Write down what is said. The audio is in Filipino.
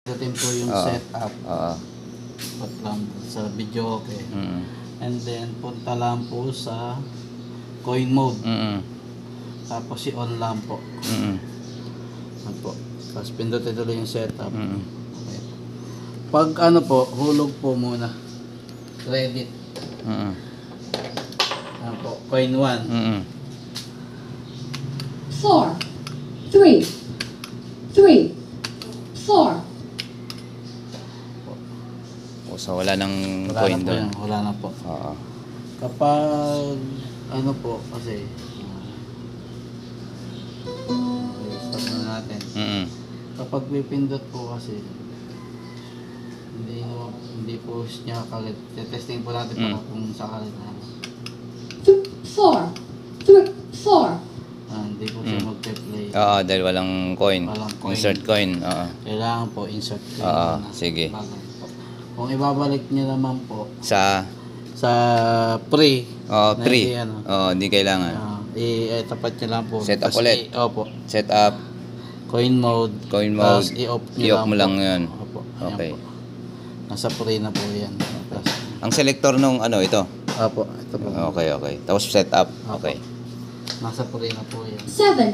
Dating po yung setup. Put lang sa video, okay. And then, punta lang po sa coin mode. Tapos, i-on lang po. Yan po. Tapos, pindutin tuloy yung setup. Okay. Pag ano po, hulog po muna. Credit. Yan po. Coin 1. 4, 3, 3, 4. So wala nang Wala coin na po doon. yan. Wala na po. Oo. Kapag ano po, kasi stop na natin. Kapag pipindot po kasi hindi po niya kalit. Testing po natin para kung sakali na. 4, 3, 4. Hindi po siya magpe-play. Oo, dahil walang coin. Walang coin. Insert coin. Oo. Kailangan po insert coin. Oo, na. sige. Bagay po. Kung ibabalik niyo naman po Sa sa pre. na hindi, pre. ano, Hindi kailangan. tapat niyo lang po. Set up Tapos ulit. Opo. Set up. Coin mode. Coin mode. Tapos i-off I-off mo lang po. yun. Opo. Ayan Okay. po. Nasa pre na po yan. Tapos, Ang selector nung ano, ito. opo. Ito po. Okay. Tapos set up. Okay. Nasa pre na po yan. 7,